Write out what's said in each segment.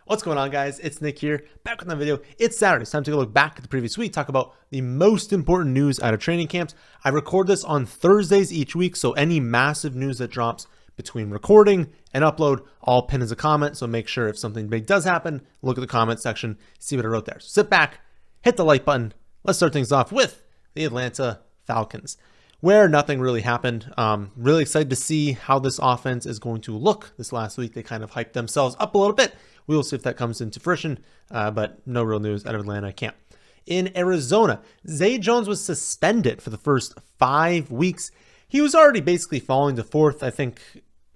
What's going on, guys? It's Nick here, back with another video. It's Saturday. It's time to take a look back at the previous week, talk about the most important news out of training camps. I record this on Thursdays each week, so any massive news that drops between recording and upload, I'll pin as a comment. So make sure if something big does happen, look at the comment section, see what I wrote there. So sit back, hit the like button. Let's start things off with the Atlanta Falcons, where nothing really happened. Really excited to see how this offense is going to look this last week. They kind of hyped themselves up a little bit. We will see if that comes into fruition, but no real news out of Atlanta camp. In Arizona, Zay Jones was suspended for the first 5 weeks. He was already basically falling to fourth. I think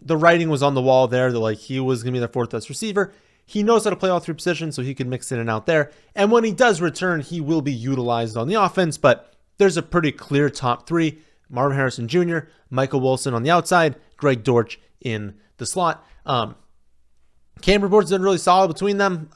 the writing was on the wall there that like he was going to be their fourth best receiver. He knows how to play all three positions, so he can mix in and out there. And when he does return, he will be utilized on the offense, but there's a pretty clear top three. Marvin Harrison Jr., Michael Wilson on the outside, Greg Dortch in the slot. Camp reports have been really solid between them.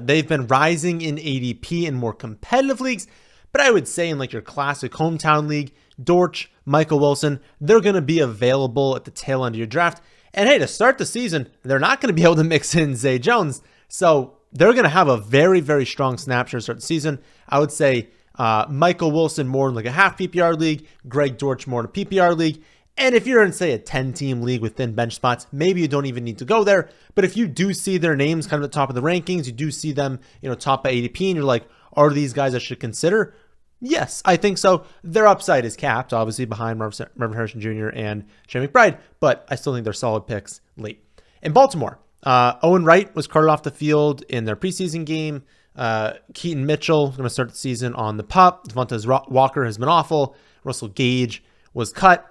They've been rising in ADP in more competitive leagues, but I would say in like your classic hometown league, Dortch, Michael Wilson, they're going to be available at the tail end of your draft. And hey, to start the season, they're not going to be able to mix in Zay Jones. So they're going to have a very, very strong snapshot to start the season. I would say Michael Wilson more in like a half PPR league, Greg Dortch more in a PPR league. And if you're in, say, a 10-team league with thin bench spots, maybe you don't even need to go there. But if you do see their names kind of at the top of the rankings, you do see them, top by ADP, and you're like, are these guys I should consider? Yes, I think so. Their upside is capped, obviously, behind Marvin Harrison Jr. and Shane McBride, but I still think they're solid picks late. In Baltimore, Owen Wright was carted off the field in their preseason game. Keaton Mitchell is going to start the season on the PUP. Devontae Walker has been awful. Russell Gage was cut.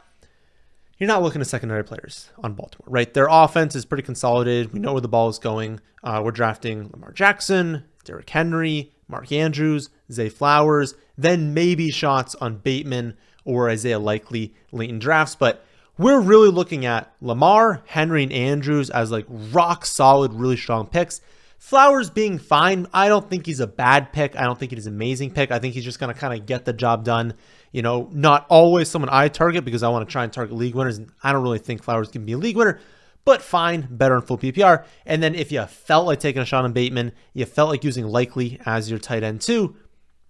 You're not looking at secondary players on Baltimore, right? Their offense is pretty consolidated. We know where the ball is going. We're drafting Lamar Jackson, Derrick Henry, Mark Andrews, Zay Flowers, then maybe shots on Bateman or Isaiah Likely late in drafts. But we're really looking at Lamar, Henry, and Andrews as like rock solid, really strong picks. Flowers being fine. I don't think he's a bad pick. I don't think he's an amazing pick. I think he's just going to kind of get the job done. Not always someone I target because I want to try and target league winners. And I don't really think Flowers can be a league winner, but fine, better in full PPR. And then if you felt like taking a shot on Bateman, you felt like using Likely as your tight end too,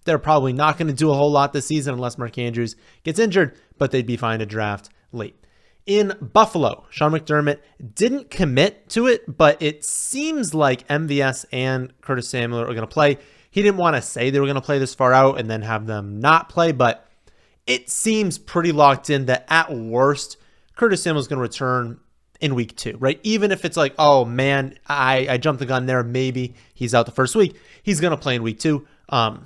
they're probably not going to do a whole lot this season unless Mark Andrews gets injured, but they'd be fine to draft late. In Buffalo, Sean McDermott didn't commit to it, but it seems like MVS and Curtis Samuel are going to play. He didn't want to say they were going to play this far out and then have them not play, but it seems pretty locked in that at worst, Curtis Samuel is going to return in week 2, right? Even if it's like, oh man, I jumped the gun there. Maybe he's out the first week. He's going to play in week 2. I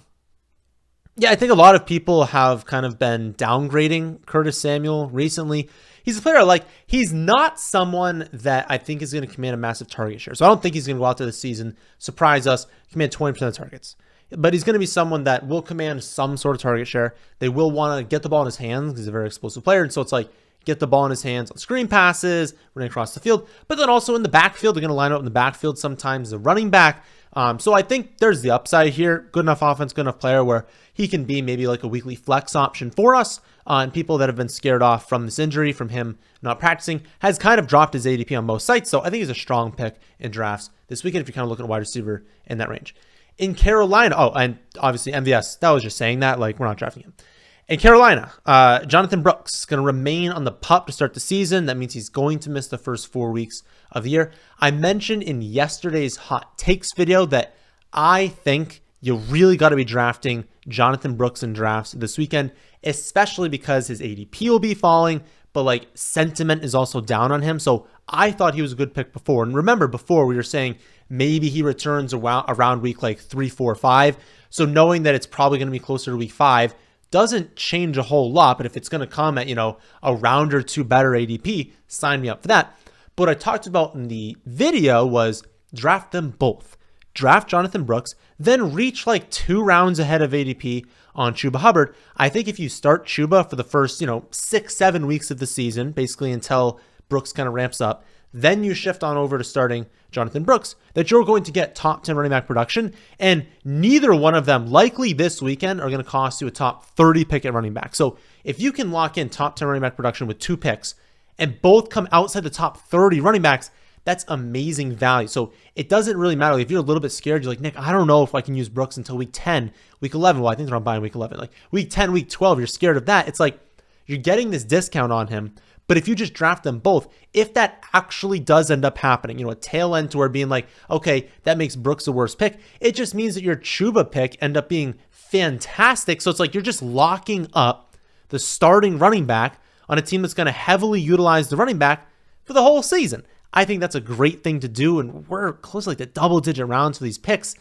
think a lot of people have kind of been downgrading Curtis Samuel recently. He's a player I like. He's not someone that I think is going to command a massive target share. So I don't think he's going to go out to the season, surprise us, command 20% of targets. But he's going to be someone that will command some sort of target share. They will want to get the ball in his hands because he's a very explosive player. And so it's like, get the ball in his hands on screen passes, running across the field. But then also in the backfield, they're going to line up in the backfield sometimes as a running back. So I think there's the upside here. Good enough offense, good enough player where he can be maybe like a weekly flex option for us. And people that have been scared off from this injury, from him not practicing, has kind of dropped his ADP on most sites. So I think he's a strong pick in drafts this weekend if you're kind of looking at a wide receiver in that range. In Carolina, and obviously MVS, that was just saying that, like we're not drafting him. In Carolina, Jonathan Brooks is going to remain on the PUP to start the season. That means he's going to miss the first 4 weeks of the year. I mentioned in yesterday's Hot Takes video that I think you really got to be drafting Jonathan Brooks in drafts this weekend, especially because his ADP will be falling, but like sentiment is also down on him. So I thought he was a good pick before. And remember, before we were saying maybe he returns around week like 3, 4, 5. So knowing that it's probably going to be closer to week 5 doesn't change a whole lot. But if it's going to come at, a round or two better ADP, sign me up for that. But what I talked about in the video was draft them both. Draft Jonathan Brooks, then reach like 2 rounds ahead of ADP on Chuba Hubbard. I think if you start Chuba for the first, 6, 7 weeks of the season, basically until Brooks kind of ramps up, then you shift on over to starting Jonathan Brooks, that you're going to get top 10 running back production. And neither one of them likely this weekend are going to cost you a top 30 pick at running back. So if you can lock in top 10 running back production with 2 picks and both come outside the top 30 running backs, that's amazing value. So it doesn't really matter. Like if you're a little bit scared, you're like, Nick, I don't know if I can use Brooks until week 10, week 11. Well, I think they're on bye in week 11. Like week 10, week 12, you're scared of that. It's like you're getting this discount on him. But if you just draft them both, if that actually does end up happening, a tail end to where being like, okay, that makes Brooks the worst pick, it just means that your Chuba pick end up being fantastic. So it's like you're just locking up the starting running back on a team that's going to heavily utilize the running back for the whole season. I think that's a great thing to do, and we're close to like the double-digit rounds for these picks.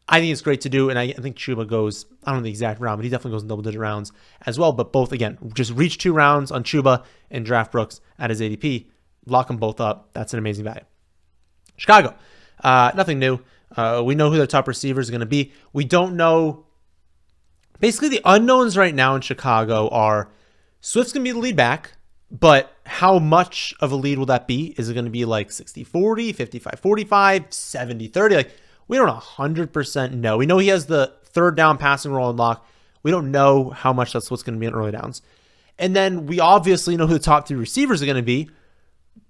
I think it's great to do, and I think Chuba goes, I don't know the exact round, but he definitely goes in double-digit rounds as well. But both, again, just reach 2 rounds on Chuba and draft Brooks at his ADP. Lock them both up. That's an amazing value. Chicago, nothing new. We know who their top receivers are going to be. We don't know. Basically, the unknowns right now in Chicago are Swift's going to be the lead back, but how much of a lead will that be? Is it going to be like 60-40, 55-45, 70-30? Like, we don't 100% know. We know he has the third down passing role unlocked. We don't know how much that's what's going to be in early downs. And then we obviously know who the top 3 receivers are going to be,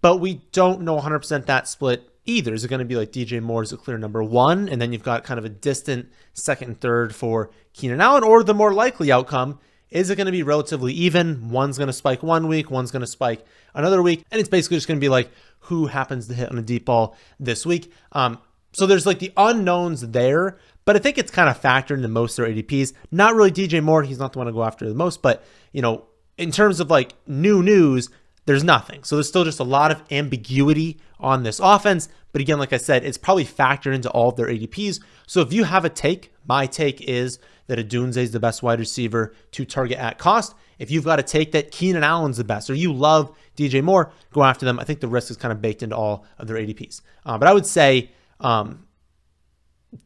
but we don't know 100% that split either. Is it going to be like DJ Moore is a clear number 1, and then you've got kind of a distant second and third for Keenan Allen, or the more likely outcome, is it going to be relatively even? One's going to spike one week, one's going to spike another week, and it's basically just going to be like who happens to hit on a deep ball this week. So there's like the unknowns there, but I think it's kind of factored into most of their ADPs. Not really DJ Moore. He's not the one to go after the most, but in terms of like new news, there's nothing. So there's still just a lot of ambiguity on this offense. But again, like I said, it's probably factored into all of their ADPs. So if you have a take, my take is that Odunze is the best wide receiver to target at cost. If you've got a take that Keenan Allen's the best, or you love DJ Moore, go after them. I think the risk is kind of baked into all of their ADPs. But I would say,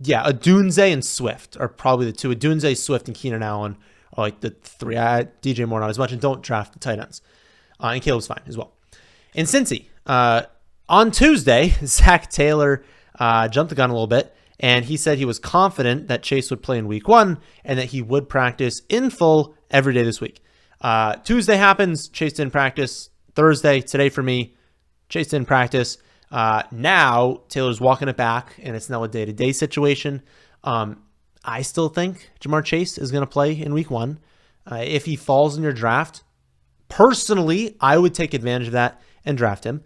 Odunze and Swift are probably the 2. Odunze, Swift, and Keenan Allen are like the 3. DJ Moore not as much, and don't draft the tight ends. And Caleb's fine as well. In Cincy, on Tuesday, Zach Taylor jumped the gun a little bit, and he said he was confident that Chase would play in week 1 and that he would practice in full every day this week. Tuesday happens, Chase didn't practice. Thursday, today for me, Chase didn't practice. Now Taylor's walking it back, and it's now a day-to-day situation. I still think Jamar Chase is going to play in week 1. If he falls in your draft, personally, I would take advantage of that and draft him.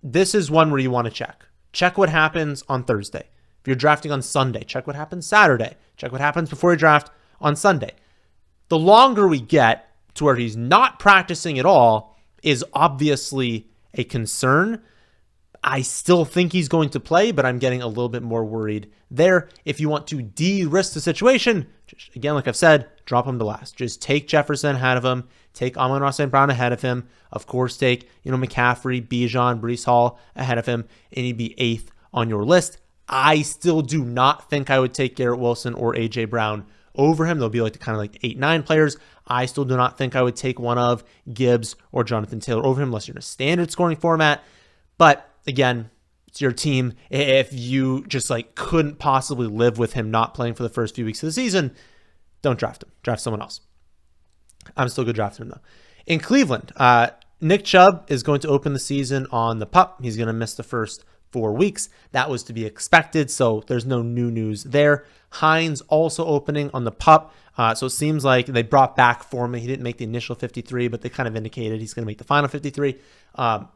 This is one where you want to check. Check what happens on Thursday. If you're drafting on Sunday, check what happens Saturday. Check what happens before you draft on Sunday. The longer we get to where he's not practicing at all is obviously a concern. I still think he's going to play, but I'm getting a little bit more worried there. If you want to de-risk the situation, just, again, like I've said, drop him to last. Just take Jefferson ahead of him. Take Amon-Ra St. Brown ahead of him. Of course, take McCaffrey, Bijan, Breece Hall ahead of him, and he'd be 8th on your list. I still do not think I would take Garrett Wilson or A.J. Brown over him. They'll be like the kind of like 8-9 players. I still do not think I would take one of Gibbs or Jonathan Taylor over him unless you're in a standard scoring format. But again, it's your team. If you just like couldn't possibly live with him not playing for the first few weeks of the season, don't draft him. Draft someone else. I'm still going to draft him though. In Cleveland, Nick Chubb is going to open the season on the PUP. He's going to miss the first 4 weeks. That was to be expected, so there's no new news there. Hines also opening on the PUP. So it seems like they brought back Foreman. He didn't make the initial 53, but they kind of indicated he's going to make the final 53. It's going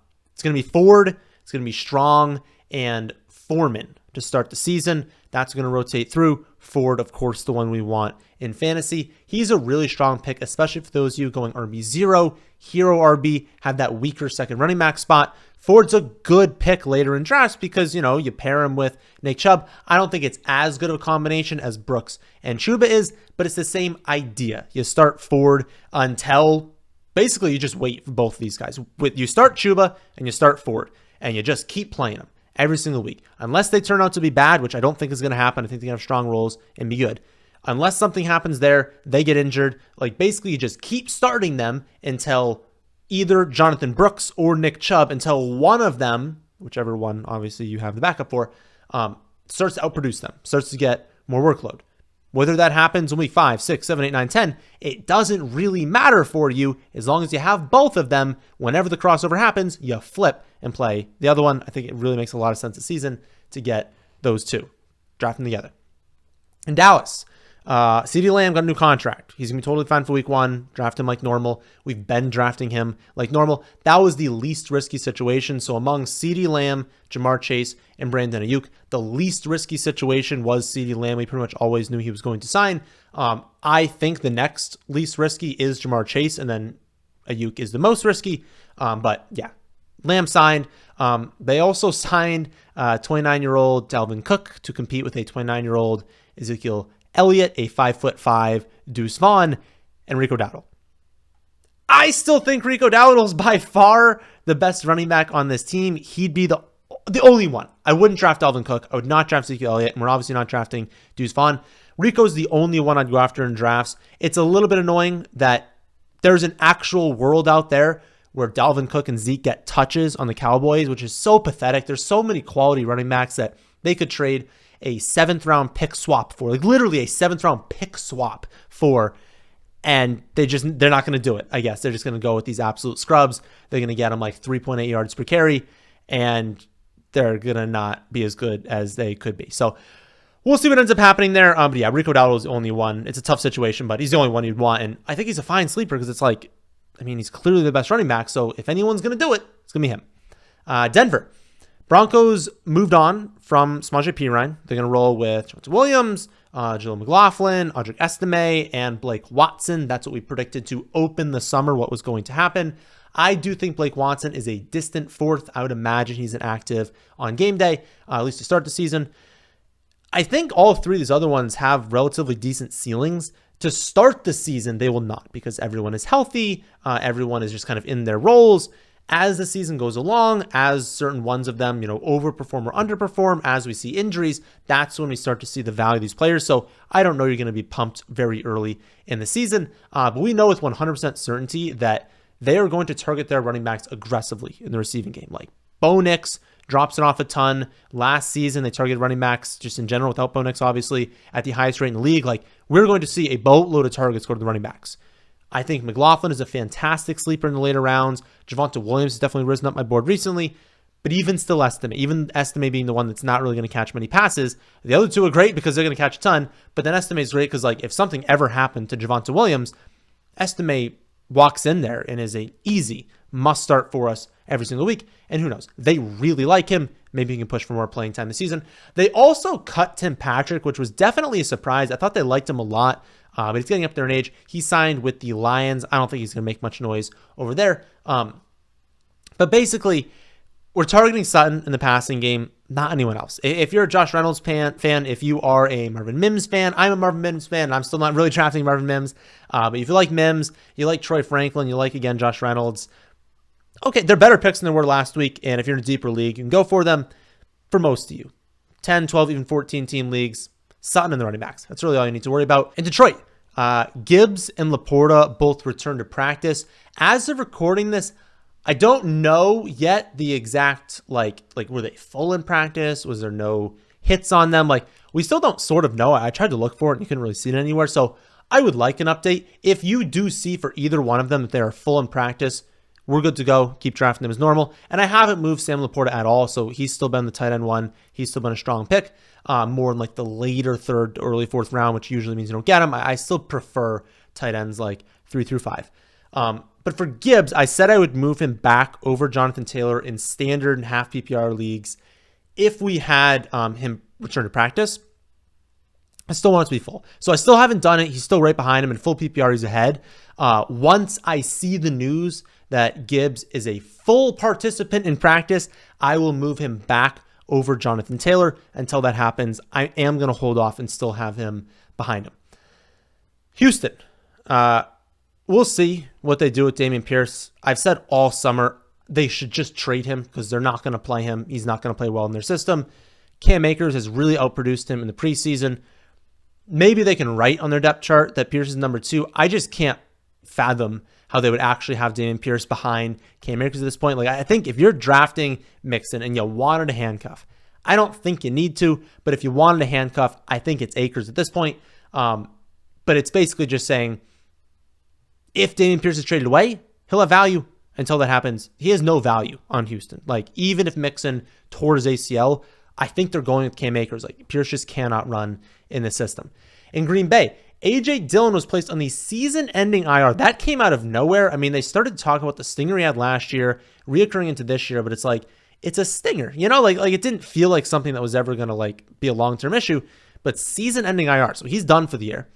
to be Ford, it's going to be Strong, and Foreman to start the season. That's going to rotate through. Ford, of course, the one we want in fantasy. He's a really strong pick, especially for those of you going RB0, Hero RB, have that weaker second running back spot. Ford's a good pick later in drafts because, you pair him with Nick Chubb. I don't think it's as good of a combination as Brooks and Chuba is, but it's the same idea. You start Ford until basically you just wait for both of these guys. You start Chuba and you start Ford, and you just keep playing them every single week. Unless they turn out to be bad, which I don't think is going to happen. I think they have strong roles and be good. Unless something happens there, they get injured. Like basically you just keep starting them until either Jonathan Brooks or Nick Chubb, until one of them, whichever one obviously you have the backup for, starts to outproduce them, starts to get more workload. Whether that happens in week 5, 6, 7, 8, 9, 10, it doesn't really matter for you as long as you have both of them. Whenever the crossover happens, you flip and play the other one. I think it really makes a lot of sense this season to get those two, draft them together. In Dallas, CeeDee Lamb got a new contract. He's going to be totally fine for week 1. Draft him like normal. We've been drafting him like normal. That was the least risky situation. So among CeeDee Lamb, Jamar Chase, and Brandon Ayuk, the least risky situation was CeeDee Lamb. We pretty much always knew he was going to sign. I think the next least risky is Jamar Chase, and then Ayuk is the most risky. But yeah, Lamb signed. They also signed 29-year-old Dalvin Cook to compete with a 29-year-old Ezekiel Elliott, a 5'5" Deuce Vaughn, and Rico Dowdle. I still think Rico Dowdle is by far the best running back on this team. He'd be the only one. I wouldn't draft Dalvin Cook. I would not draft Ezekiel Elliott, and we're obviously not drafting Deuce Vaughn. Rico's the only one I'd go after in drafts. It's a little bit annoying that there's an actual world out there where Dalvin Cook and Zeke get touches on the Cowboys, which is so pathetic. There's so many quality running backs that they could trade a 7th-round pick swap for, like literally a 7th-round pick swap for, and they're not going to do it, I guess. They're just going to go with these absolute scrubs. They're going to get them like 3.8 yards per carry, and they're going to not be as good as they could be. So we'll see what ends up happening there. But yeah, Rico Dowdle is the only one. It's a tough situation, but he's the only one you'd want, and I think he's a fine sleeper because it's like, I mean, he's clearly the best running back, so if anyone's going to do it, it's going to be him. Denver. Broncos moved on from Samaje Perine. They're going to roll with Johnson Williams, Jaleel McLaughlin, Audric Estime, and Blake Watson. That's what we predicted to open the summer, what was going to happen. I do think Blake Watson is a distant 4th. I would imagine he's inactive on game day, at least to start the season. I think all 3 of these other ones have relatively decent ceilings. To start the season, they will not because everyone is healthy. Everyone is just kind of in their roles. As the season goes along, as certain ones of them, overperform or underperform, as we see injuries, that's when we start to see the value of these players. So I don't know you're going to be pumped very early in the season, but we know with 100% certainty that they are going to target their running backs aggressively in the receiving game. Like Bo Nix drops it off a ton. Last season, they targeted running backs just in general without Bo Nix, obviously, at the highest rate in the league. Like we're going to see a boatload of targets go to the running backs. I think McLaughlin is a fantastic sleeper in the later rounds. Javonte Williams has definitely risen up my board recently, but even Estime being the one that's not really going to catch many passes. The other 2 are great because they're going to catch a ton, but then Estime is great because like if something ever happened to Javonte Williams, Estime walks in there and is an easy must start for us every single week. And who knows? They really like him. Maybe he can push for more playing time this season. They also cut Tim Patrick, which was definitely a surprise. I thought they liked him a lot. But he's getting up there in age. He signed with the Lions. I don't think he's going to make much noise over there. But basically, we're targeting Sutton in the passing game, not anyone else. If you're a Josh Reynolds fan, if you are a Marvin Mims fan, I'm a Marvin Mims fan, and I'm still not really drafting Marvin Mims. But if you like Mims, you like Troy Franklin, you like, again, Josh Reynolds, okay, they're better picks than they were last week. And if you're in a deeper league, you can go for them for most of you. 10, 12, even 14 team leagues. Sutton and the running backs. That's really all you need to worry about. In Detroit, Gibbs and Laporta both returned to practice. As of recording this, I don't know yet the exact, like were they full in practice? Was there no hits on them? Like, we still don't sort of know. I tried to look for it and you couldn't really see it anywhere. So I would like an update. If you do see for either one of them that they are full in practice, we're good to go. Keep drafting them as normal. And I haven't moved Sam Laporta at all. So he's still been the tight end 1. He's still been a strong pick. More in like the later 3rd, early 4th round, which usually means you don't get him. I still prefer tight ends like 3 through 5. But for Gibbs, I said I would move him back over Jonathan Taylor in standard and half PPR leagues if we had him return to practice. I still want it to be full. So I still haven't done it. He's still right behind him. In full PPR, he's ahead. Once I see the news that Gibbs is a full participant in practice, I will move him back over Jonathan Taylor. Until that happens, I am going to hold off and still have him behind him. Houston, we'll see what they do with Dameon Pierce. I've said all summer they should just trade him because they're not going to play him. He's not going to play well in their system. Cam Akers has really outproduced him in the preseason. Maybe they can write on their depth chart that Pierce is number 2. I just can't fathom how they would actually have Dameon Pierce behind Cam Akers at this point. Like, I think if you're drafting Mixon and you wanted a handcuff, I don't think you need to, but if you wanted a handcuff, I think it's Akers at this point. But it's basically just saying if Dameon Pierce is traded away, he'll have value. Until that happens, he has no value on Houston. Like, even if Mixon tore his ACL, I think they're going with Cam Akers. Like, Pierce just cannot run in the system. In Green Bay, A.J. Dillon was placed on the season-ending IR. That came out of nowhere. I mean, they started to talk about the stinger he had last year, reoccurring into this year, but it's like, it's a stinger. You know, like it didn't feel like something that was ever going to, like, be a long-term issue, but season-ending IR. So he's done for the year.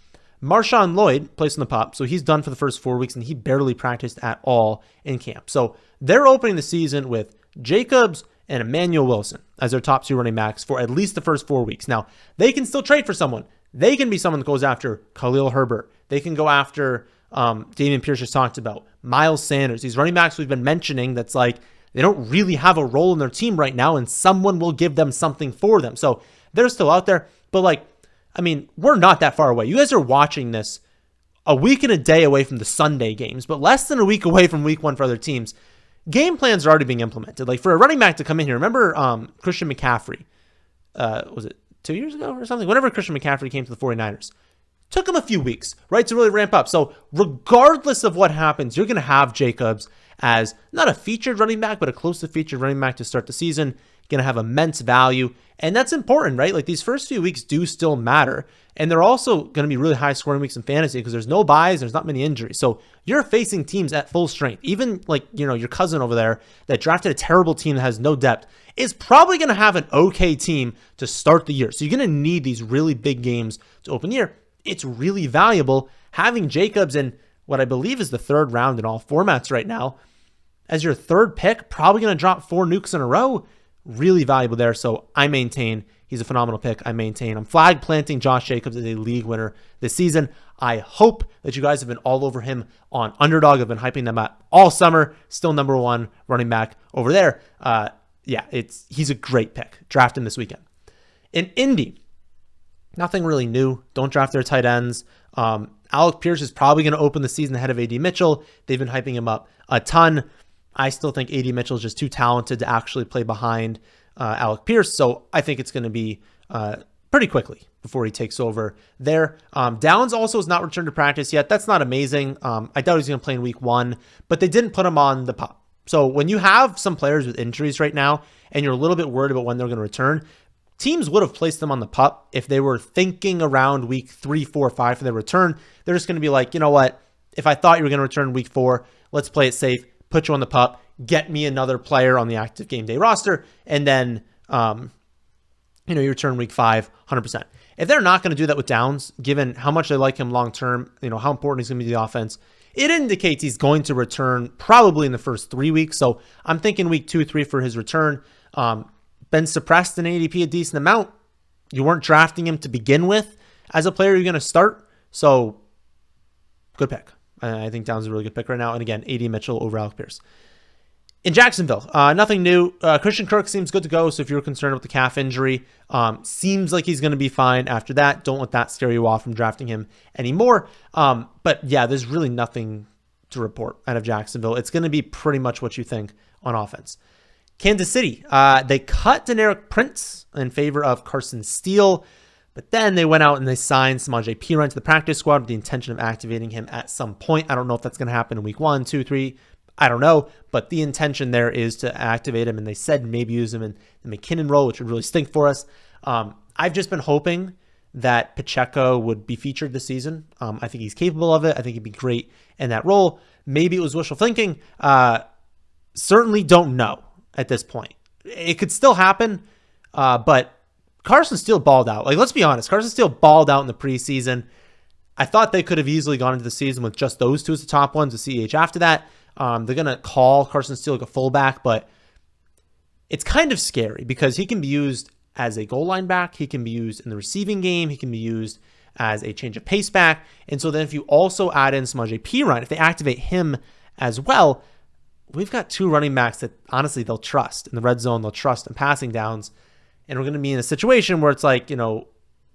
Marshawn Lloyd placed on the PUP, so he's done for the first 4 weeks, and he barely practiced at all in camp. So they're opening the season with Jacobs and Emmanuel Wilson as their top 2 running backs for at least the first 4 weeks. Now, they can still trade for someone. They can be someone that goes after Khalil Herbert. They can go after Dameon Pierce just talked about, Miles Sanders. These running backs we've been mentioning that's like they don't really have a role in their team right now, and someone will give them something for them. So they're still out there, but like, I mean, we're not that far away. You guys are watching this a week and a day away from the Sunday games, but less than a week away from week 1 for other teams. Game plans are already being implemented. Like, for a running back to come in here, remember Christian McCaffrey? Was it 2 years ago or something? Whenever Christian McCaffrey came to the 49ers. Took him a few weeks, right, to really ramp up. So regardless of what happens, you're going to have Jacobs as not a featured running back, but a close to featured running back to start the season. Going to have immense value. And that's important, right? Like, these first few weeks do still matter. And they're also going to be really high scoring weeks in fantasy because there's no buys, there's not many injuries. So you're facing teams at full strength. Even like, you know, your cousin over there that drafted a terrible team that has no depth is probably going to have an okay team to start the year. So you're going to need these really big games to open the year. It's really valuable having Jacobs in what I believe is the 3rd round in all formats right now as your 3rd pick, probably going to drop 4 nukes in a row. Really valuable there. So I maintain he's a phenomenal pick. I'm flag planting Josh Jacobs as a league winner this season. I hope that you guys have been all over him on Underdog. I've been hyping them up all summer. Still number 1 running back over there. He's a great pick. Draft him this weekend. In Indy, nothing really new. Don't draft their tight ends. Alec Pierce is probably going to open the season ahead of A.D. Mitchell. They've been hyping him up a ton. I still think A.D. Mitchell is just too talented to actually play behind Alec Pierce, so I think it's going to be pretty quickly before he takes over there. Downs also has not returned to practice yet. That's not amazing. I doubt he's going to play in week 1, but they didn't put him on the PUP. So when you have some players with injuries right now and you're a little bit worried about when they're going to return, teams would have placed them on the PUP if they were thinking around week 3, 4, 5 for their return. They're just going to be like, you know what? If I thought you were going to return week 4, let's play it safe. Put you on the PUP, get me another player on the active game day roster, and then, you return week 5, 100%. If they're not going to do that with Downs, given how much they like him long-term, how important he's going to be to the offense, it indicates he's going to return probably in the first 3 weeks. So I'm thinking week 2, 3 for his return. Been suppressed in ADP a decent amount. You weren't drafting him to begin with as a player you're going to start. So good pick. I think Downs is a really good pick right now. And again, A.D. Mitchell over Alec Pierce. In Jacksonville, nothing new. Christian Kirk seems good to go. So if you're concerned about the calf injury, seems like he's going to be fine after that. Don't let that scare you off from drafting him anymore. But yeah, there's really nothing to report out of Jacksonville. It's going to be pretty much what you think on offense. Kansas City, they cut Deneric Prince in favor of Carson Steele. But then they went out and they signed Samaje Perine to the practice squad with the intention of activating him at some point. I don't know if that's going to happen in week 1, 2, 3. I don't know. But the intention there is to activate him. And they said maybe use him in the McKinnon role, which would really stink for us. I've just been hoping that Pacheco would be featured this season. I think he's capable of it. I think he'd be great in that role. Maybe it was wishful thinking. Certainly don't know at this point. It could still happen, but Carson Steele balled out. Like, let's be honest. Carson Steele balled out in the preseason. I thought they could have easily gone into the season with just those two as the top ones, with CEH after that. They're going to call Carson Steele like a fullback, but it's kind of scary because he can be used as a goal line back. He can be used in the receiving game. He can be used as a change of pace back. And so then if you also add in Samaje Perine, if they activate him as well, we've got 2 running backs that honestly they'll trust in the red zone. They'll trust in passing downs. And we're going to be in a situation where it's like,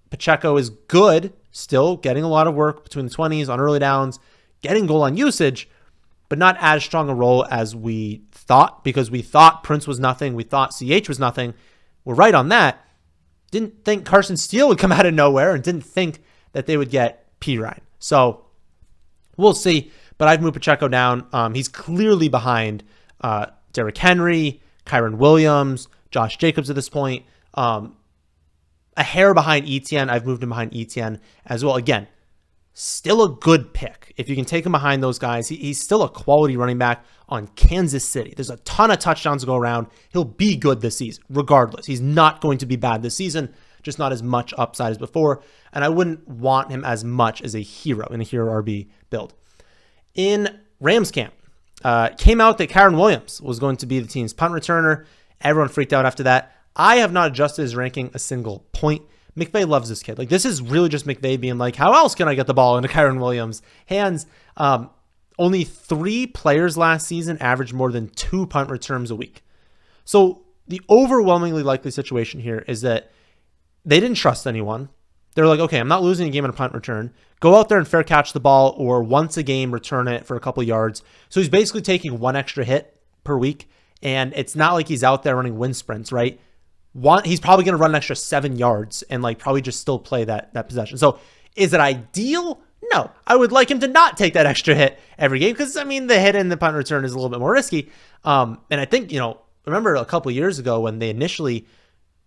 Pacheco is good, still getting a lot of work between the 20s on early downs, getting goal line usage, but not as strong a role as we thought, because we thought Prince was nothing. We thought CH was nothing. We're right on that. Didn't think Carson Steele would come out of nowhere, and didn't think that they would get P. Ryan. So we'll see. But I've moved Pacheco down. He's clearly behind Derrick Henry, Kyron Williams, Josh Jacobs at this point. A hair behind Etienne. I've moved him behind Etienne as well. Again, still a good pick. If you can take him behind those guys, he's still a quality running back on Kansas City. There's a ton of touchdowns to go around. He'll be good this season, regardless. He's not going to be bad this season, just not as much upside as before. And I wouldn't want him as much as a hero in a hero RB build. In Rams camp, came out that Kyron Williams was going to be the team's punt returner. Everyone freaked out after that. I have not adjusted his ranking a single point. McVay loves this kid. Like, this is really just McVay being like, how else can I get the ball into Kyron Williams' hands? Only 3 players last season averaged more than 2 punt returns a week. So the overwhelmingly likely situation here is that they didn't trust anyone. They're like, okay, I'm not losing a game on a punt return. Go out there and fair catch the ball, or once a game, return it for a couple yards. So he's basically taking 1 extra hit per week. And it's not like he's out there running wind sprints, right? He's probably going to run an extra 7 yards and like probably just still play that possession. So is it ideal? No. I would like him to not take that extra hit every game because, I mean, the hit in the punt return is a little bit more risky. And I think, remember a couple of years ago when they initially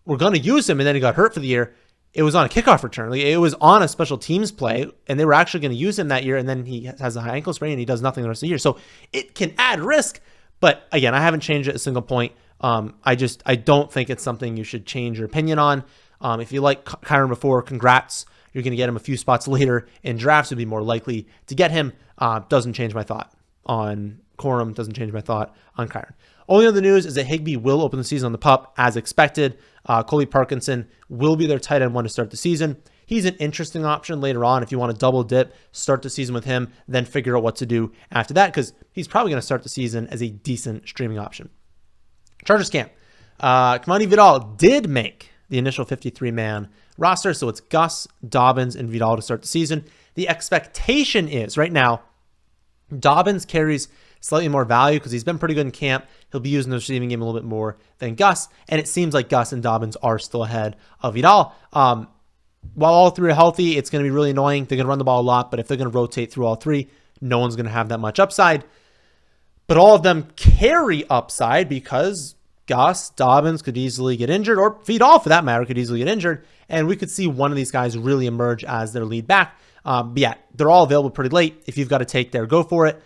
were going to use him and then he got hurt for the year, it was on a kickoff return. Like, it was on a special teams play, and they were actually going to use him that year, and then he has a high ankle sprain and he does nothing the rest of the year. So it can add risk. But again, I haven't changed it a single point. I don't think it's something you should change your opinion on. If you like Kyron before, congrats. You're going to get him a few spots later in drafts. Would be more likely to get him. Doesn't change my thought on Corum. Doesn't change my thought on Kyron. Only other news is that Higbee will open the season on the pup as expected. Colby Parkinson will be their tight end 1 to start the season. He's an interesting option later on if you want to double dip, start the season with him, then figure out what to do after that because he's probably going to start the season as a decent streaming option. Chargers camp. Kamani Vidal did make the initial 53-man roster, so it's Gus, Dobbins, and Vidal to start the season. The expectation is right now Dobbins carries slightly more value because he's been pretty good in camp. He'll be using the receiving game a little bit more than Gus, and it seems like Gus and Dobbins are still ahead of Vidal. While all 3 are healthy, it's going to be really annoying. They're going to run the ball a lot, but if they're going to rotate through all 3, no one's going to have that much upside. But all of them carry upside because Gus, Dobbins could easily get injured, or Vidal, for that matter, could easily get injured, and we could see one of these guys really emerge as their lead back. But yeah, they're all available pretty late. If you've got to take there, go for it.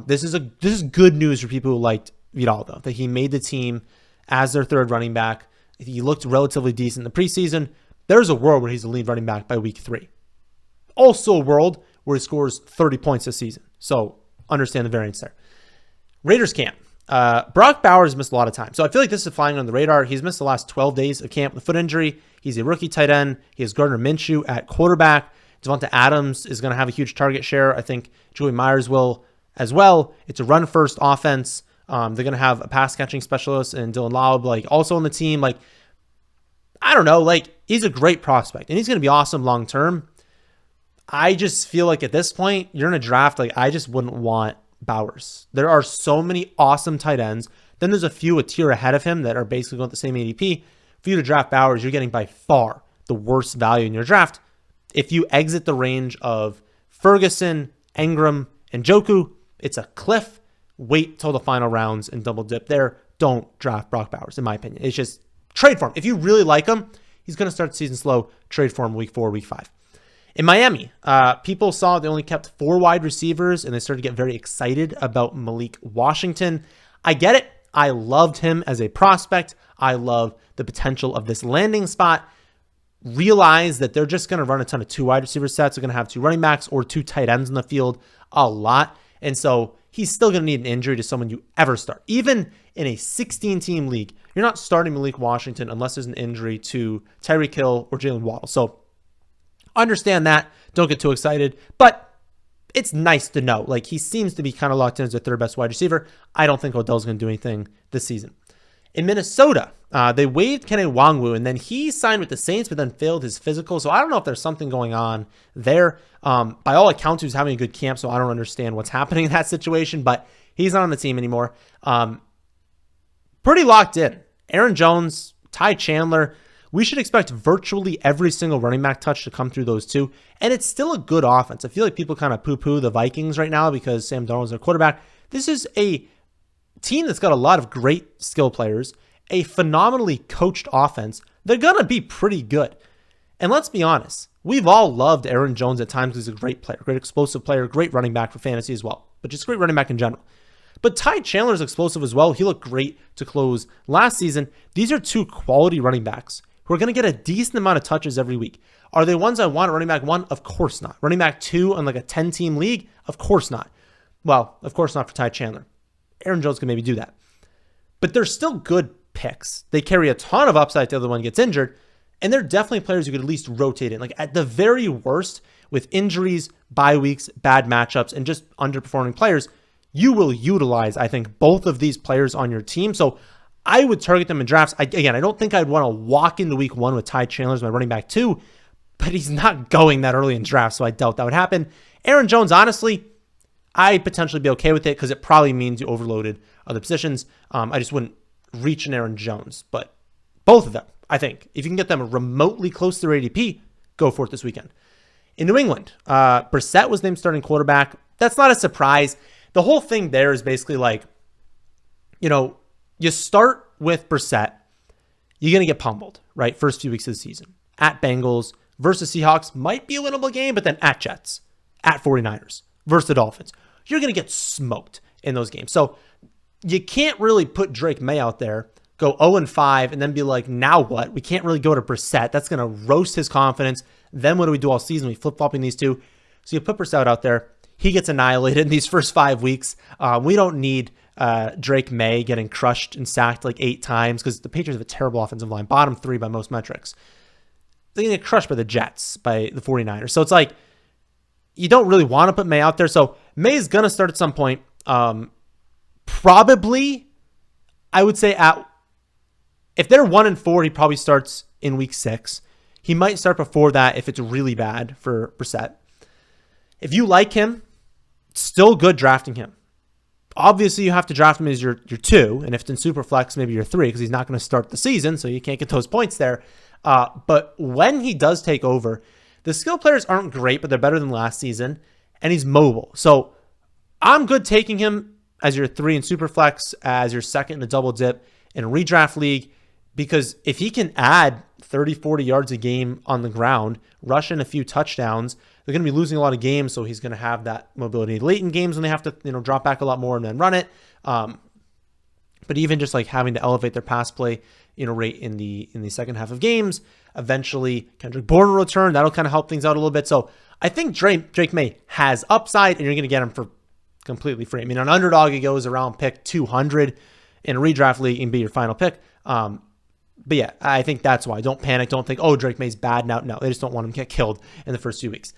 This is good news for people who liked Vidal, though, that he made the team as their 3rd running back. He looked relatively decent in the preseason. There's a world where he's the lead running back by week 3. Also a world where he scores 30 points this season. So understand the variance there. Raiders camp. Brock Bowers missed a lot of time. So I feel like this is flying on the radar. He's missed the last 12 days of camp with a foot injury. He's a rookie tight end. He has Gardner Minshew at quarterback. Devonta Adams is going to have a huge target share. I think Joey Myers will as well. It's a run-first offense. They're going to have a pass-catching specialist and Dylan Laub, also on the team. I don't know. He's a great prospect, and he's going to be awesome long-term. I just feel like at this point, you're in a draft. I just wouldn't want Bowers. There are so many awesome tight ends. Then there's a few a tier ahead of him that are basically going at the same ADP. For you to draft Bowers, you're getting by far the worst value in your draft. If you exit the range of Ferguson, Engram, and Njoku, it's a cliff. Wait till the final rounds and double dip there. Don't draft Brock Bowers, in my opinion. It's just trade for him. If you really like him, he's going to start the season slow. Trade for him week 4, week 5. In Miami, people saw they only kept 4 wide receivers, and they started to get very excited about Malik Washington. I get it. I loved him as a prospect. I love the potential of this landing spot. Realize that they're just going to run a ton of 2 wide receiver sets. They're going to have 2 running backs or 2 tight ends in the field a lot. And so he's still going to need an injury to someone you ever start. Even in a 16-team league, you're not starting Malik Washington unless there's an injury to Tyreek Hill or Jalen Waddle. So understand that. Don't get too excited. But it's nice to know. He seems to be kind of locked in as their 3rd best wide receiver. I don't think Odell's going to do anything this season. In Minnesota, they waived Kene Nwangwu, and then he signed with the Saints, but then failed his physical. So I don't know if there's something going on there. By all accounts, he was having a good camp, so I don't understand what's happening in that situation, but he's not on the team anymore. Pretty locked in. Aaron Jones, Ty Chandler. we should expect virtually every single running back touch to come through those two. And it's still a good offense. I feel like people kind of poo-poo the Vikings right now because Sam Darnold's their quarterback. This is a team that's got a lot of great skill players, a phenomenally coached offense. They're going to be pretty good. And let's be honest, we've all loved Aaron Jones at times because he's a great player, great explosive player, great running back for fantasy as well, but just great running back in general. But Ty Chandler's explosive as well. He looked great to close last season. These are two quality running backs who are going to get a decent amount of touches every week. Are they ones I want at running back 1? Of course not. Running back 2 on like a 10-team league? Of course not. Well, of course not for Ty Chandler. Aaron Jones can maybe do that. But they're still good picks. They carry a ton of upside if the other one gets injured. And they're definitely players you could at least rotate in. Like at the very worst, with injuries, bye weeks, bad matchups, and just underperforming players, you will utilize, I think, both of these players on your team. So I would target them in drafts. I don't think I'd want to walk into week 1 with Ty Chandler as my running back 2, but he's not going that early in drafts, so I doubt that would happen. Aaron Jones, honestly, I'd potentially be okay with it because it probably means you overloaded other positions. I just wouldn't reach an Aaron Jones, but both of them, I think, if you can get them remotely close to their ADP, go for it this weekend. In New England, Brissett was named starting quarterback. That's not a surprise. The whole thing there is basically like, you start with Brissett, you're going to get pummeled, right? First few weeks of the season. At Bengals versus Seahawks might be a winnable game, but then at Jets, at 49ers versus the Dolphins. You're going to get smoked in those games. So you can't really put Drake May out there, go 0-5, and then be like, now what? We can't really go to Brissett. That's going to roast his confidence. Then what do we do all season? We flip-flopping these two. So you put Brissett out there. He gets annihilated in these first 5 weeks. We don't need Drake May getting crushed and sacked like 8 times because the Patriots have a terrible offensive line, bottom 3 by most metrics. They're going to get crushed by the Jets, by the 49ers. So it's like, you don't really want to put May out there. So May is going to start at some point. Probably, I would say if they're 1-4, he probably starts in week 6. He might start before that if it's really bad for Brissett. If you like him, still good drafting him. Obviously, you have to draft him as your 2, and if it's in Superflex, maybe your 3, because he's not going to start the season, so you can't get those points there. But when he does take over, the skill players aren't great, but they're better than last season, and he's mobile. So I'm good taking him as your 3 in Superflex, as your 2nd in the double dip in a redraft league, because if he can add 30, 40 yards a game on the ground, rush in a few touchdowns, they're going to be losing a lot of games, so he's going to have that mobility late in games when they have to, drop back a lot more and then run it. But even just like having to elevate their pass play, rate in the second half of games, eventually Kendrick Bourne will return. That'll kind of help things out a little bit. So I think Drake May has upside, and you're going to get him for completely free. I mean, on Underdog, he goes around pick 200 in a redraft league and be your final pick. But yeah, I think that's why. Don't panic. Don't think, oh, Drake May's bad now. No, they just don't want him to get killed in the first few weeks.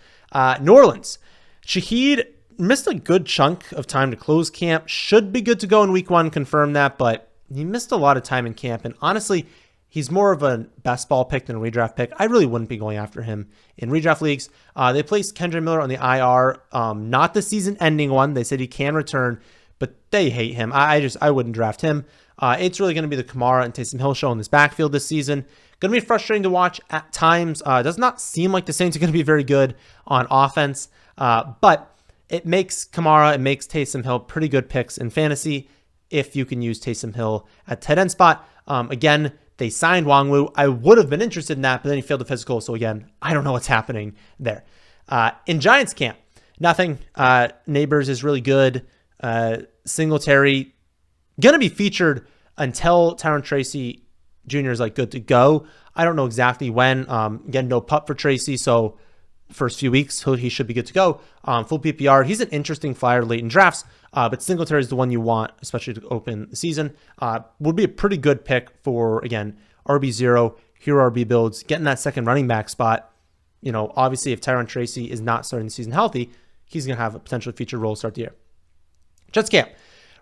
New Orleans. Shaheed missed a good chunk of time to close camp. Should be good to go in week 1, confirm that, but he missed a lot of time in camp. And honestly, he's more of a best ball pick than a redraft pick. I really wouldn't be going after him in redraft leagues. They placed Kendra Miller on the IR, not the season-ending one. They said he can return, but they hate him. I wouldn't draft him. It's really going to be the Kamara and Taysom Hill show in this backfield this season. Going to be frustrating to watch at times. Does not seem like the Saints are going to be very good on offense, but it makes Kamara, it makes Taysom Hill pretty good picks in fantasy if you can use Taysom Hill at tight end spot. Again, they signed Wangwu. I would have been interested in that, but then he failed the physical. So again, I don't know what's happening there. In Giants camp, nothing. Neighbors is really good. Singletary going to be featured until Tyron Tracy Jr. is like good to go. I don't know exactly when. Again, no pup for Tracy, so first few weeks he should be good to go. Full PPR. He's an interesting flyer late in drafts, but Singletary is the one you want, especially to open the season. Would be a pretty good pick for, again, RB0, hero RB builds, getting that second running back spot. Obviously if Tyron Tracy is not starting the season healthy, he's going to have a potential feature role to start the year. Jets camp.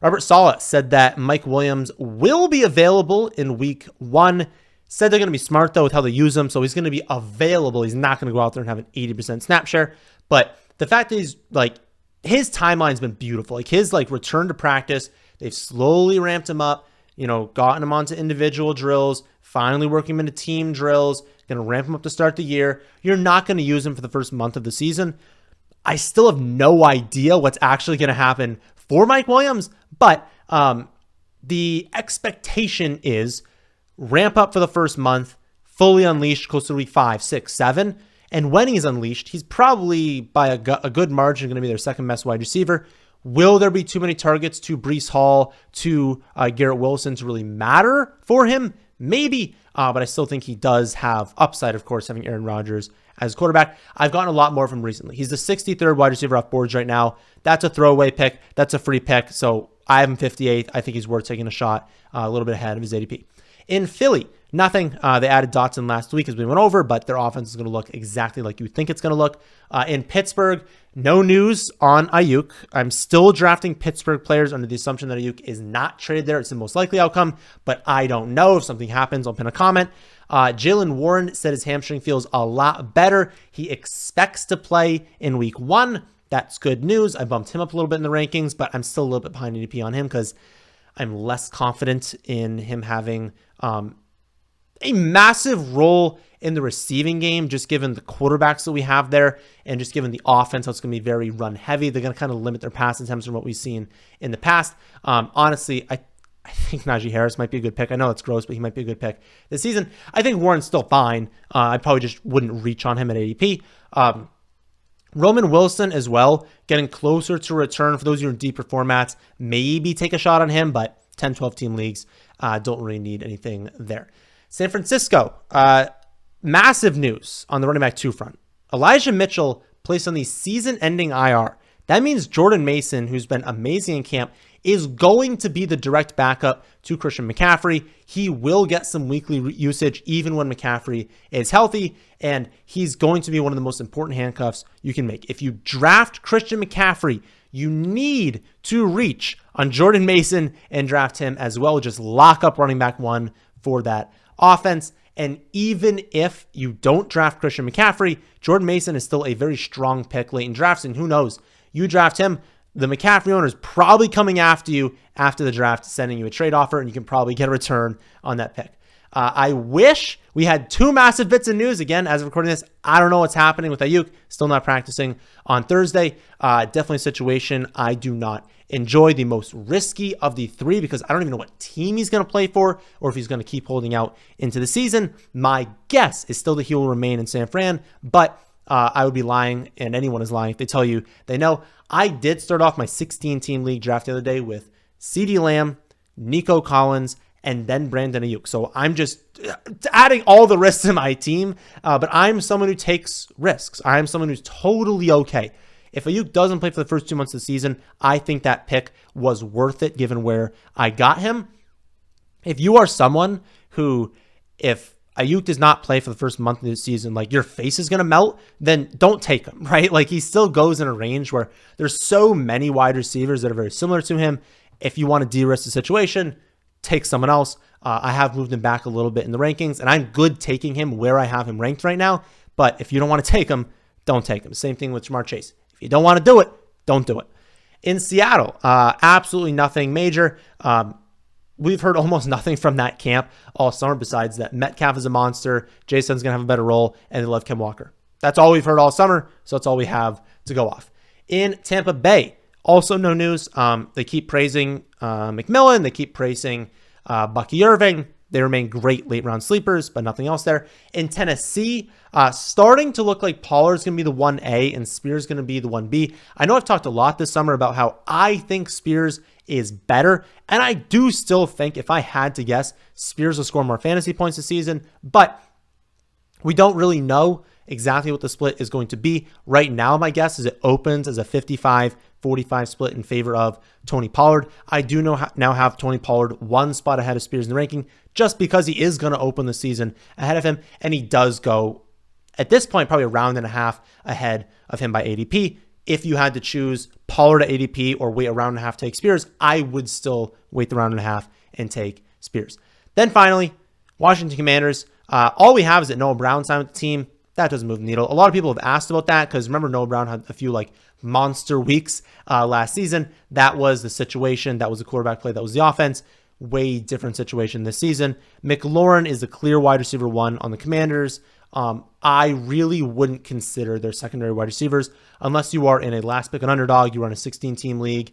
Robert Saleh said that Mike Williams will be available in week 1. Said they're going to be smart, though, with how they use him. So he's going to be available. He's not going to go out there and have an 80% snap share. But the fact that he's his timeline's been beautiful. His return to practice, they've slowly ramped him up, gotten him onto individual drills, finally working him into team drills, going to ramp him up to start the year. You're not going to use him for the first month of the season. I still have no idea what's actually going to happen for Mike Williams, but the expectation is ramp up for the first month, fully unleashed close to week 5, 6, 7. And when he's unleashed, he's probably by a good margin going to be their second best wide receiver. Will there be too many targets to Breece Hall, to Garrett Wilson to really matter for him? Maybe, but I still think he does have upside, of course, having Aaron Rodgers as quarterback. I've gotten a lot more from him recently. He's the 63rd wide receiver off boards right now. That's a throwaway pick. That's a free pick. So I have him 58th. I think he's worth taking a shot, a little bit ahead of his ADP. In Philly, nothing. They added Dotson last week as we went over, but their offense is going to look exactly like you think it's going to look. In Pittsburgh, no news on Ayuk. I'm still drafting Pittsburgh players under the assumption that Ayuk is not traded there. It's the most likely outcome, but I don't know. If something happens, I'll pin a comment. Jaylen Warren said his hamstring feels a lot better. He expects to play in week 1. That's good news. I bumped him up a little bit in the rankings, but I'm still a little bit behind ADP on him because I'm less confident in him having a massive role in the receiving game, just given the quarterbacks that we have there and just given the offense, how it's going to be very run heavy. They're going to kind of limit their pass attempts from what we've seen in the past. Honestly, I think Najee Harris might be a good pick. I know it's gross, but he might be a good pick this season. I think Warren's still fine. I probably just wouldn't reach on him at ADP. Roman Wilson as well, getting closer to return. For those of you in deeper formats, maybe take a shot on him, but 10, 12 team leagues, don't really need anything there. San Francisco, massive news on the running back 2 front. Elijah Mitchell placed on the season-ending IR. That means Jordan Mason, who's been amazing in camp, is going to be the direct backup to Christian McCaffrey. He will get some weekly usage even when McCaffrey is healthy, and he's going to be one of the most important handcuffs you can make. If you draft Christian McCaffrey, you need to reach on Jordan Mason and draft him as well. Just lock up running back 1 for that offense. And even if you don't draft Christian McCaffrey, Jordan Mason is still a very strong pick late in drafts. And who knows, you draft him, the McCaffrey owner is probably coming after you after the draft, sending you a trade offer, and you can probably get a return on that pick. I wish we had 2 massive bits of news. Again, as of recording this, I don't know what's happening with Ayuk. Still not practicing on Thursday. Definitely a situation I do not enjoy. The most risky of the 3 because I don't even know what team he's going to play for or if he's going to keep holding out into the season. My guess is still that he will remain in San Fran, but I would be lying, and anyone is lying if they tell you they know. I did start off my 16-team league draft the other day with CeeDee Lamb, Nico Collins, and then Brandon Ayuk. So I'm just adding all the risks to my team, but I'm someone who takes risks. I'm someone who's totally okay. If Ayuk doesn't play for the first 2 months of the season, I think that pick was worth it given where I got him. If you are someone who, if Ayuk does not play for the first month of the season, like your face is going to melt, then don't take him, right? Like he still goes in a range where there's so many wide receivers that are very similar to him. If you want to de-risk the situation, take someone else. I have moved him back a little bit in the rankings, and I'm good taking him where I have him ranked right now. But if you don't want to take him, don't take him. Same thing with Jamar Chase. If you don't want to do it, don't do it. In Seattle, absolutely nothing major. We've heard almost nothing from that camp all summer besides that Metcalf is a monster, Jason's going to have a better role, and they love Ken Walker. That's all we've heard all summer, so that's all we have to go off. In Tampa Bay, also no news. They keep praising McMillan. They keep praising Bucky Irving. They remain great late-round sleepers, but nothing else there. In Tennessee, starting to look like Pollard's going to be the 1A and Spears going to be the 1B. I know I've talked a lot this summer about how I think Spears is better, and I do still think, if I had to guess, Spears will score more fantasy points this season, but we don't really know exactly what the split is going to be. Right now, my guess is it opens as a 55-45 split in favor of Tony Pollard. I do now have Tony Pollard 1 spot ahead of Spears in the ranking just because he is going to open the season ahead of him, and he does go, at this point, probably a round and a half ahead of him by ADP. If you had to choose Pollard at ADP or wait a round and a half to take Spears, I would still wait the round and a half and take Spears. Then finally, Washington Commanders. All we have is that Noah Brown signed with the team. That doesn't move the needle. A lot of people have asked about that because remember Noah Brown had a few like monster weeks last season. That was the situation. That was the quarterback play. That was the offense. way different situation this season. McLaurin is the clear wide receiver 1 on the Commanders. I really wouldn't consider their secondary wide receivers unless you are in a last pick and underdog, you run a 16-team league.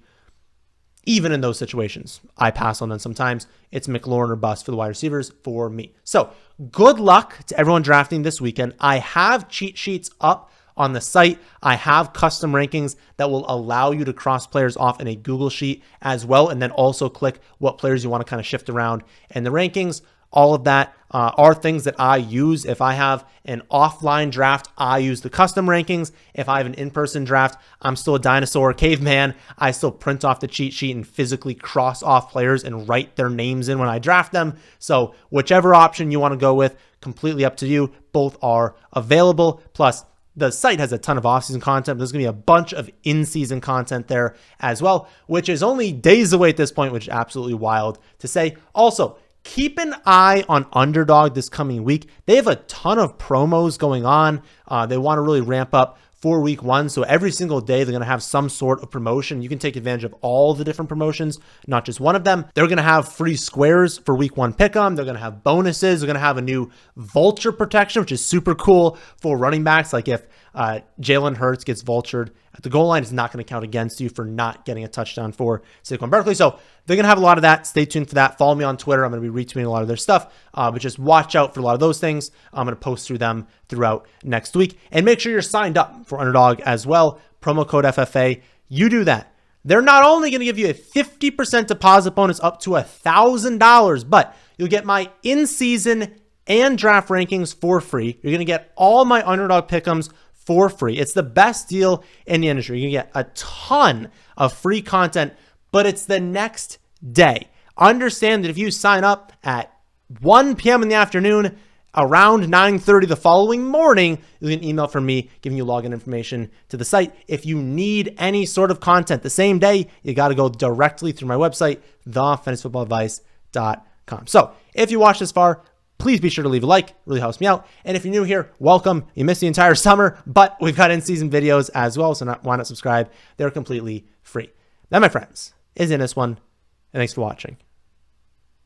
Even in those situations, I pass on them sometimes. It's McLaurin or bust for the wide receivers for me. So good luck to everyone drafting this weekend. I have cheat sheets up on the site. I have custom rankings that will allow you to cross players off in a Google sheet as well, and then also click what players you want to kind of shift around in the rankings. All of that are things that I use. If I have an offline draft, I use the custom rankings. If I have an in-person draft, I'm still a dinosaur caveman. I still print off the cheat sheet and physically cross off players and write their names in when I draft them. So whichever option you want to go with, completely up to you. Both are available. Plus, the site has a ton of off-season content. There's going to be a bunch of in-season content there as well, which is only days away at this point, which is absolutely wild to say. Also, keep an eye on Underdog this coming week. They have a ton of promos going on. They want to really ramp up for week 1. So every single day, they're going to have some sort of promotion. You can take advantage of all the different promotions, not just one of them. They're going to have free squares for week 1 pick'em. They're going to have bonuses. They're going to have a new vulture protection, which is super cool for running backs. Like if Jalen Hurts gets vultured at the goal line, it's not going to count against you for not getting a touchdown for Saquon Barkley. So they're going to have a lot of that. Stay tuned for that. Follow me on Twitter. I'm going to be retweeting a lot of their stuff, but just watch out for a lot of those things. I'm going to post through them throughout next week. And make sure you're signed up for Underdog as well. Promo code FFA. You do that. They're not only going to give you a 50% deposit bonus up to $1,000, but you'll get my in-season and draft rankings for free. You're going to get all my Underdog pick'ems for free. It's the best deal in the industry. You can get a ton of free content, but it's the next day. Understand that if you sign up at 1 p.m. in the afternoon, around 9:30 the following morning, you'll get an email from me giving you login information to the site. If you need any sort of content the same day, you got to go directly through my website, thefantasyfootballadvice.com. So if you watched this far, please be sure to leave a like. It really helps me out. And if you're new here, welcome. You missed the entire summer, but we've got in-season videos as well, so why not subscribe? They're completely free. That, my friends, is in this one, and thanks for watching.